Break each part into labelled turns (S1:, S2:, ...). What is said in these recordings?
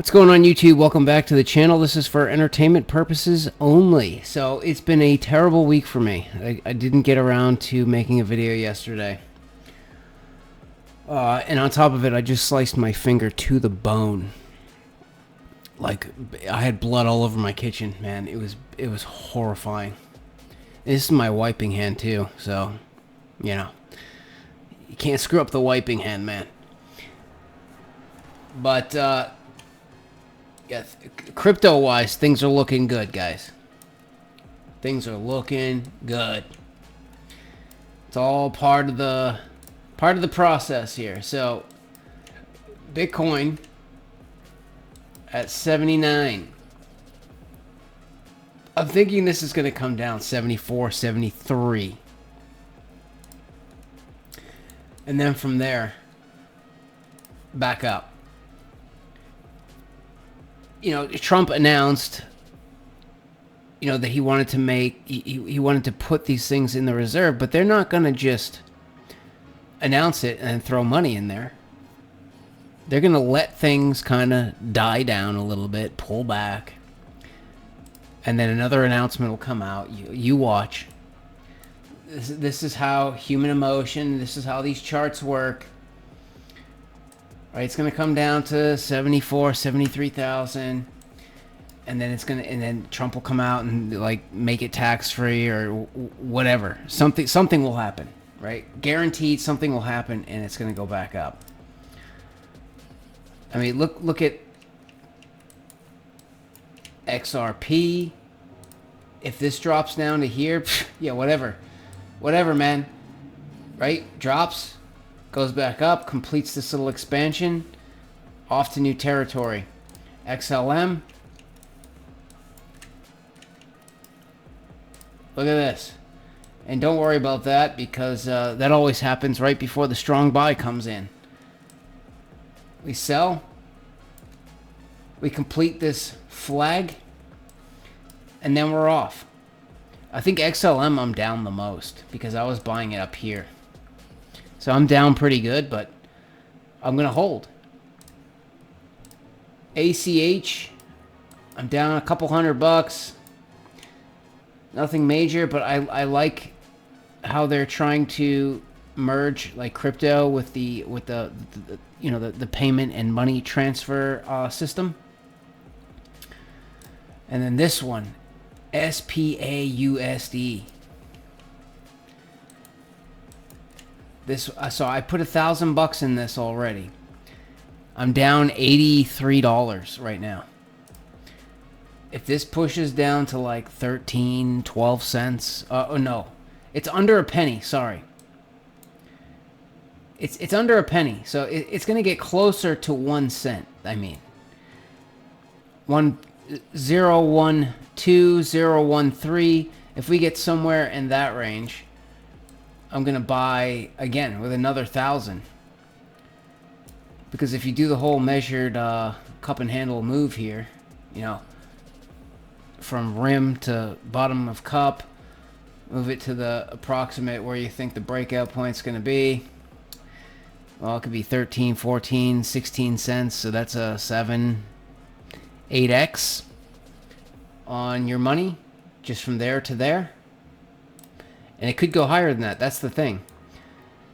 S1: What's going on, YouTube? Welcome back to the channel. This is for entertainment purposes only. So it's been a terrible week for me. I didn't get around to making a video yesterday. And on top of it, I just sliced my finger to the bone. Like, I had blood all over my kitchen, man. It was horrifying. This is my wiping hand too, so, you know. You can't screw up the wiping hand, man. But, yeah, crypto-wise, things are looking good, guys. Things are looking good. It's all part of the process here. So, Bitcoin at 79. I'm thinking this is going to come down 74, 73. And then from there, back up. You know, Trump announced, you know, that he wanted to make, he wanted to put these things in the reserve, but they're not going to just announce it and throw money in there. They're going to let things kind of die down a little bit, pull back, and then another announcement will come out. You watch. This is how human emotion, this is how these charts work. Right, it's going to come down to 74, 73,000, and then and then Trump will come out and like make it tax free or whatever. Something will happen, right? Guaranteed something will happen, and it's going to go back up. I mean, look at XRP. If this drops down to here, yeah, whatever, man. Right? Drops. Goes back up, completes this little expansion, off to new territory. XLM. Look at this. And don't worry about that, because that always happens right before the strong buy comes in. We sell. We complete this flag. And then we're off. I think XLM I'm down the most, because I was buying it up here. So I'm down pretty good, but I'm going to hold. ACH, I'm down a couple $100. Nothing major, but I like how they're trying to merge like crypto with the you know, the payment and money transfer system. And then this one, SPAUSD. So I put $1,000 in this already. I'm down $83 right now. If this pushes down to like 13, 12 cents, oh no, it's under a penny. Sorry, it's under a penny. So it's gonna get closer to 1 cent. I mean, 0.012, 0.13. If we get somewhere in that range, I'm going to buy again with another 1,000. Because if you do the whole measured cup and handle move here, you know, from rim to bottom of cup, move it to the approximate where you think the breakout point's going to be. Well, it could be 13, 14, 16 cents. So that's a 7, 8x on your money just from there to there. And it could go higher than that. That's the thing.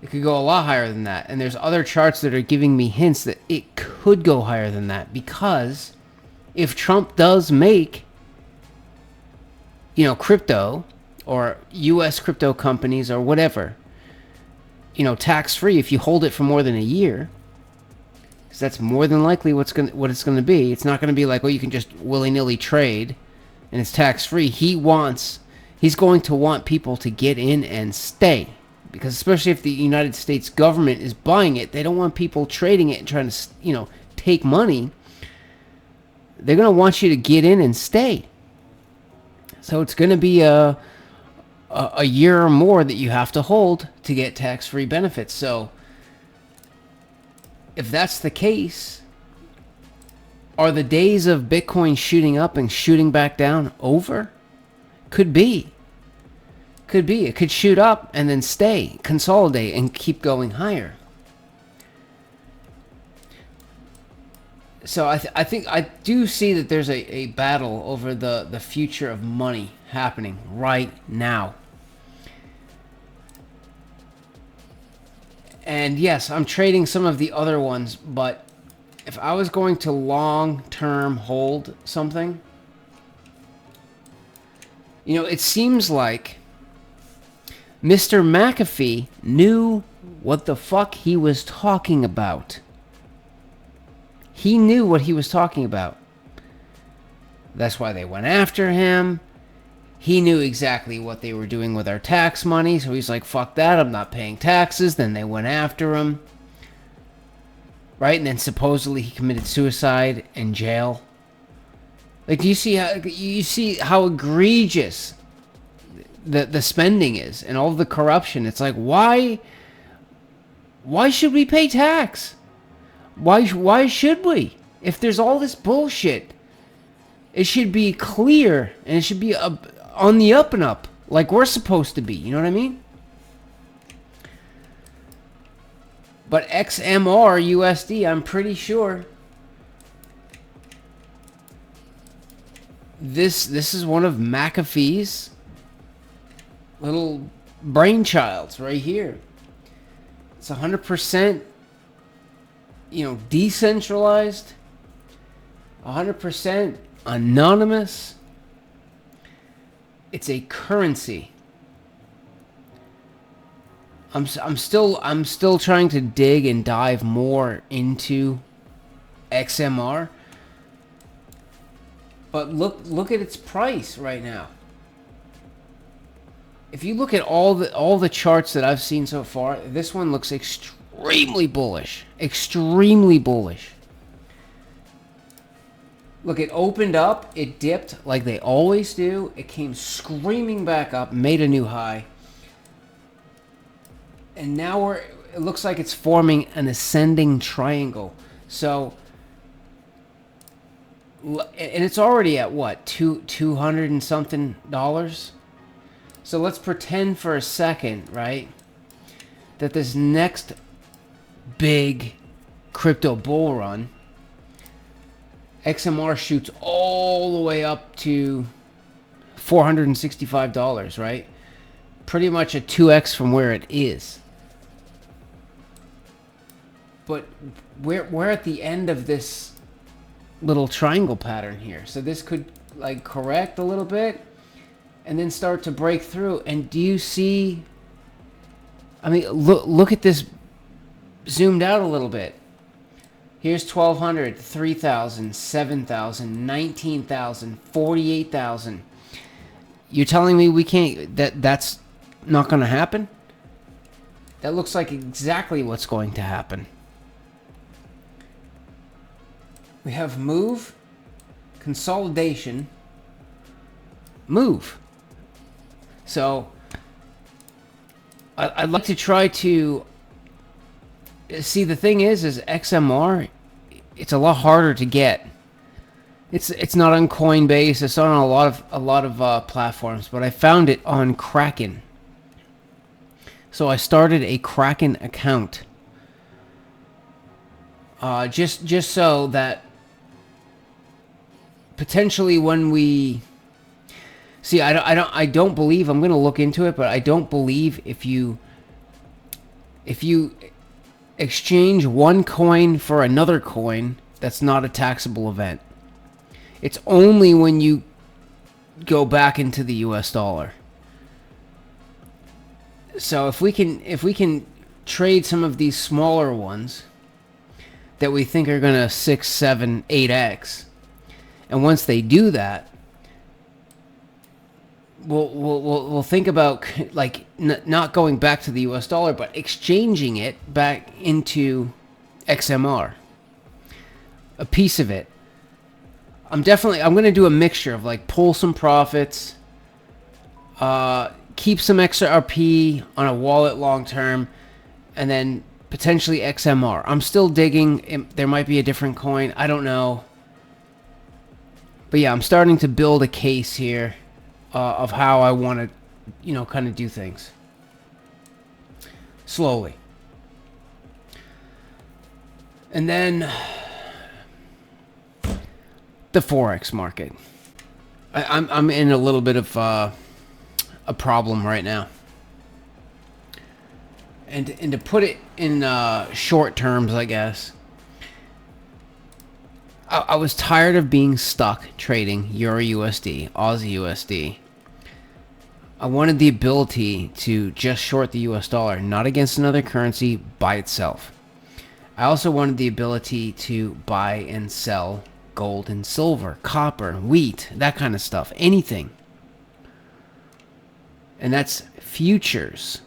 S1: It could go a lot higher than that. And there's other charts that are giving me hints that it could go higher than that. Because if Trump does make, you know, crypto or U.S. crypto companies or whatever, you know, tax-free if you hold it for more than a year, because that's more than likely what it's going to be. It's not going to be like, oh, you can just willy-nilly trade and it's tax-free. He's going to want people to get in and stay, because especially if the United States government is buying it, they don't want people trading it and trying to, you know, take money. They're going to want you to get in and stay. So it's going to be a year or more that you have to hold to get tax-free benefits. So if that's the case, are the days of Bitcoin shooting up and shooting back down over? Could be. Could be. It could shoot up and then stay, consolidate, and keep going higher. So I think I do see that there's a battle over the future of money happening right now. And yes, I'm trading some of the other ones, but if I was going to long-term hold something, you know, it seems like Mr. McAfee knew what the fuck he was talking about. He knew what he was talking about. That's why they went after him. He knew exactly what they were doing with our tax money, so he's like, fuck that, I'm not paying taxes. Then they went after him. Right? And then supposedly he committed suicide in jail. Like, do you see how egregious the spending is and all the corruption? It's like, why should we pay tax? Why should we? If there's all this bullshit, it should be clear and it should be on the up and up, like we're supposed to be. You know what I mean? But XMR USD, I'm pretty sure this is one of McAfee's little brainchilds right here. It's 100%, you know, decentralized, 100% anonymous. It's a currency. I'm still trying to dig and dive more into XMR. But look at its price right now. If you look at all the charts that I've seen so far, this one looks extremely bullish. Extremely bullish. Look, it opened up, it dipped like they always do. It came screaming back up, made a new high. And now it looks like it's forming an ascending triangle. So, and it's already at what, $200 and something dollars? So let's pretend for a second, right, that this next big crypto bull run, XMR shoots all the way up to $465, right? Pretty much a 2x from where it is. But we're at the end of this little triangle pattern here. So this could like correct a little bit and then start to break through. And do you see, I mean, look at this zoomed out a little bit. Here's 1,200, 3,000, 7,000, 19,000, 48,000. You're telling me we can't, that's not going to happen? That looks like exactly what's going to happen. We have move, consolidation, move. So I'd like to try to see. The thing is XMR, it's a lot harder to get. It's not on Coinbase. It's not on a lot of platforms, but I found it on Kraken. So I started a Kraken account, just so that potentially when we see, I don't believe, I'm going to look into it, but I don't believe if you exchange one coin for another coin, that's not a taxable event. It's only when you go back into the US dollar. So if we can trade some of these smaller ones that we think are going to 6, 7, 8x, and once they do that, we'll think about like not going back to the US dollar, but exchanging it back into XMR, a piece of it. I'm going to do a mixture of like pull some profits, keep some XRP on a wallet long term, and then potentially XMR. I'm still digging. There might be a different coin. I don't know. But yeah, I'm starting to build a case here of how I want to, kind of do things. Slowly. And then the forex market. I'm in a little bit of a problem right now, and to put it in short terms, I guess. I was tired of being stuck trading Euro USD, Aussie USD. I wanted the ability to just short the US dollar, not against another currency, by itself. I also wanted the ability to buy and sell gold and silver, copper, wheat, that kind of stuff, anything. And that's futures.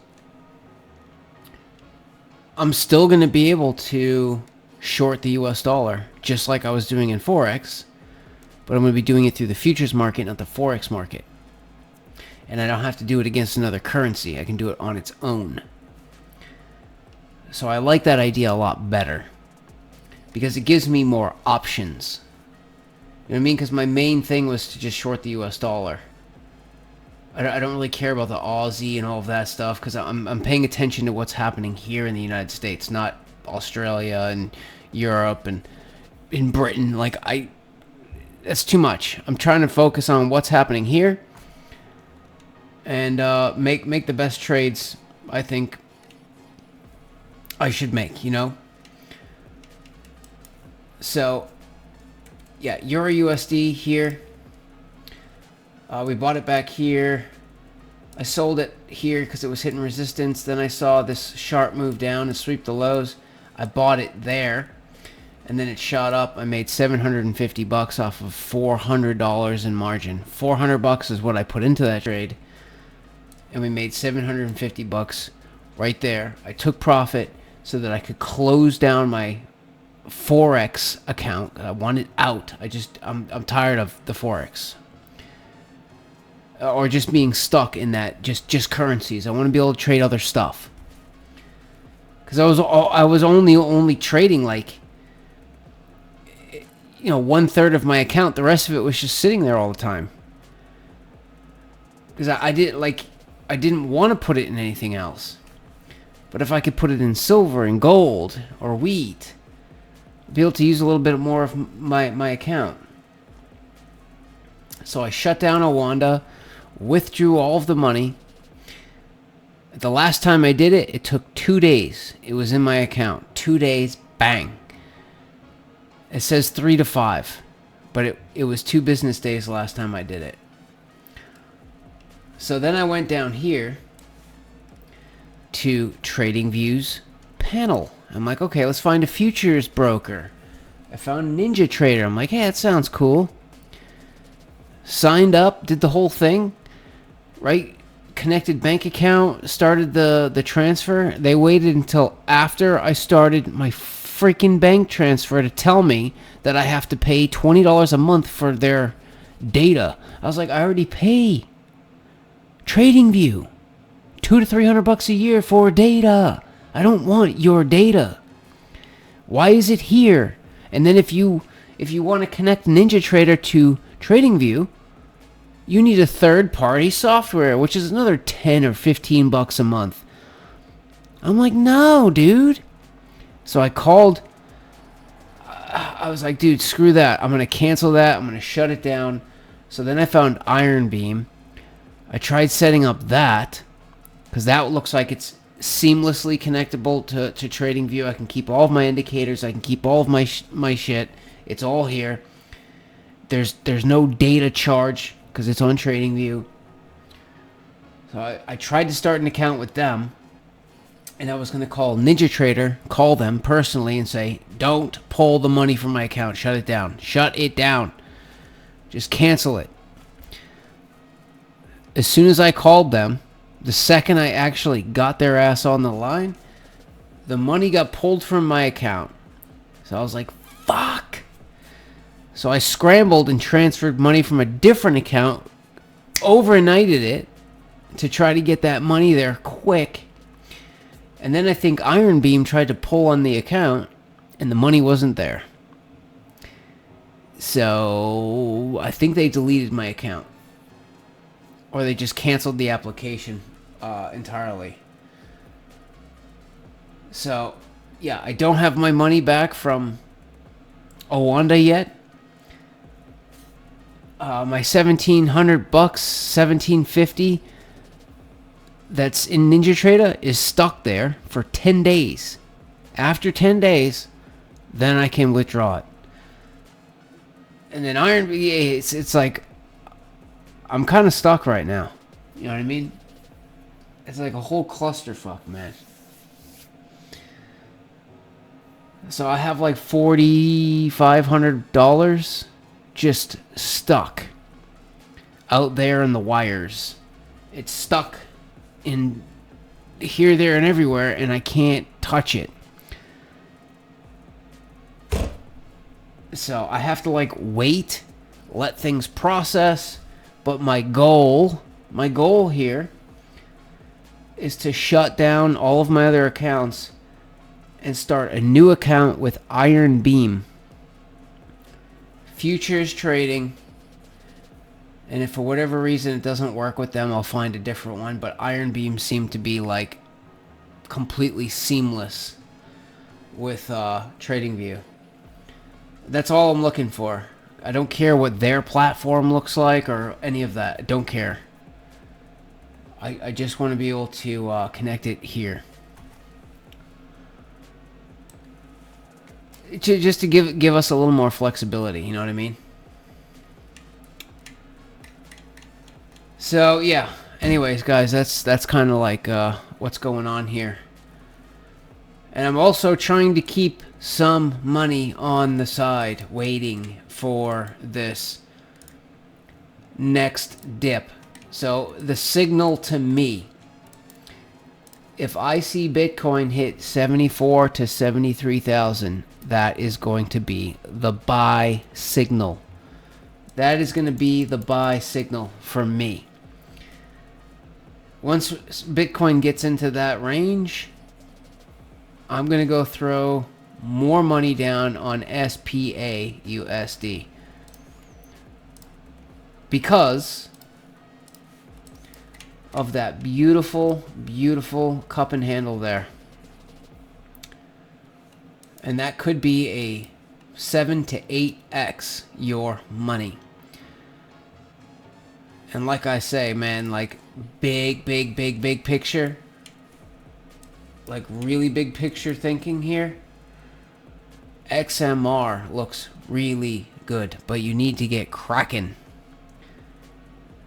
S1: I'm still going to be able to short the US dollar, just like I was doing in Forex, but I'm going to be doing it through the futures market, not the Forex market. And I don't have to do it against another currency. I can do it on its own. So I like that idea a lot better, because it gives me more options. You know what I mean? Because my main thing was to just short the US dollar. I don't really care about the Aussie and all of that stuff, because I'm paying attention to what's happening here in the United States, not Australia and Europe and in Britain. Like, that's too much. I'm trying to focus on what's happening here and make the best trades I think I should make, you know? So, yeah, Euro USD here. We bought it back here. I sold it here because it was hitting resistance. Then I saw this sharp move down and sweep the lows. I bought it there, and then it shot up. I made $750 off of $400 in margin. $400 is what I put into that trade, and we made $750 right there. I took profit so that I could close down my Forex account. I want it out. I'm tired of the Forex. Or just being stuck in that just currencies. I want to be able to trade other stuff. Because I was only trading like, you know, 1/3 of my account. The rest of it was just sitting there all the time. Because I didn't want to put it in anything else. But if I could put it in silver and gold or wheat, I'd be able to use a little bit more of my account. So I shut down Owanda, withdrew all of the money. The last time I did it, it took 2 days. It was in my account. 2 days, bang. It says 3 to 5, but it was 2 business days the last time I did it. So then I went down here to TradingView's panel. I'm like, okay, let's find a futures broker. I found NinjaTrader. I'm like, hey, that sounds cool. Signed up, did the whole thing. Right? Connected bank account, started the transfer. They waited until after I started my freaking bank transfer to tell me that I have to pay $20 a month for their data. I was like, I already pay TradingView $200 to $300 a year for data. I don't want your data. Why is it here? And then if you want to connect NinjaTrader to TradingView, you need a third-party software, which is another $10 or $15 a month. I'm like, no, dude. So I called. I was like, dude, screw that. I'm going to cancel that. I'm going to shut it down. So then I found Ironbeam. I tried setting up that, because that looks like it's seamlessly connectable to TradingView. I can keep all of my indicators. I can keep all of my shit. It's all here. There's no data charge, because it's on TradingView. So I tried to start an account with them, and I was going to call NinjaTrader, call them personally and say, don't pull the money from my account. Shut it down. Shut it down. Just cancel it. As soon as I called them, the second I actually got their ass on the line, the money got pulled from my account. So I was like, fuck. So I scrambled and transferred money from a different account, overnighted it to try to get that money there quick. And then I think Ironbeam tried to pull on the account, and the money wasn't there. So I think they deleted my account. Or they just canceled the application entirely. So, yeah, I don't have my money back from Owanda yet. My $1,700, 1750 that's in NinjaTrader is stuck there for 10 days. After 10 days, then I can withdraw it. And then Iron, it's like, I'm kind of stuck right now. You know what I mean? It's like a whole clusterfuck, man. So I have like $4,500 just stuck out there in the wires. It's stuck in here, there, and everywhere, and I can't touch it. So I have to like wait, let things process. But my goal here is to shut down all of my other accounts and start a new account with Iron Beam. Futures trading. And if for whatever reason it doesn't work with them, I'll find a different one. But Iron Beam seemed to be like completely seamless with TradingView. That's all I'm looking for. I don't care what their platform looks like or any of that. I don't care. I just want to be able to connect it here. Just to give us a little more flexibility, you know what I mean? So yeah, anyways guys, that's kind of like what's going on here. And I'm also trying to keep some money on the side waiting for this next dip. So the signal to me, if I see Bitcoin hit 74 to 73,000, that is going to be the buy signal. That is going to be the buy signal for me. Once Bitcoin gets into that range, I'm going to go throw more money down on SPA USD. Because of that beautiful, beautiful cup and handle there. And that could be a 7 to 8x your money. And like I say, man, like big picture. Like really big picture thinking here. XMR looks really good, but you need to get Kraken.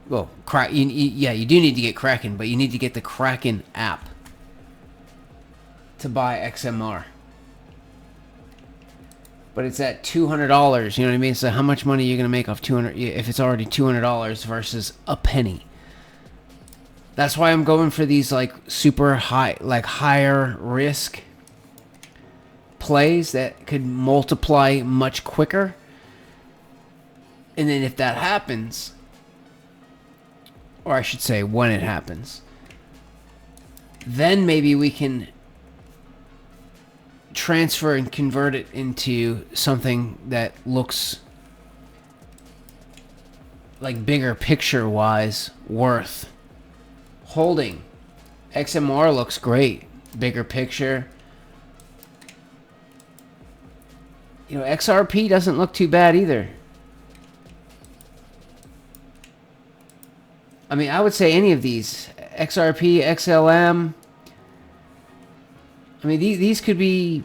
S1: Well, yeah, you do need to get Kraken, but you need to get the Kraken app to buy XMR. But it's at $200, you know what I mean? So how much money are you going to make off $200 if it's already $200 versus a penny? That's why I'm going for these like super high, like higher risk plays that could multiply much quicker. And then if that happens, or I should say when it happens, then maybe we can transfer and convert it into something that looks like bigger picture wise worth holding. XMR looks great, bigger picture. You know, XRP doesn't look too bad either. I mean, I would say any of these, XRP, XLM. I mean, these could be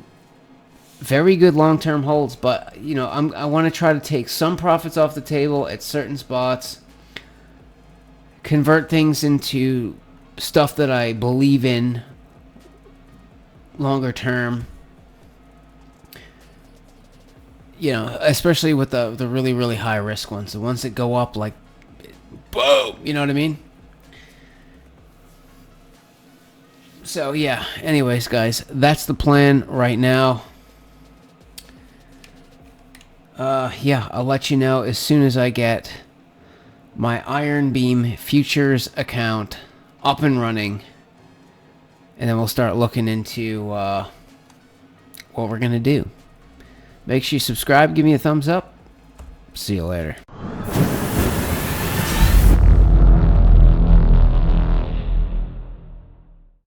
S1: very good long-term holds, but you know, I want to try to take some profits off the table at certain spots, convert things into stuff that I believe in longer term. You know, especially with the really, really high risk ones, the ones that go up like boom, you know what I mean? So yeah, anyways guys, that's the plan right now. Yeah, I'll let you know as soon as I get my Iron Beam futures account up and running, and then we'll start looking into what we're gonna do. Make sure you subscribe, give me a thumbs up. See you later.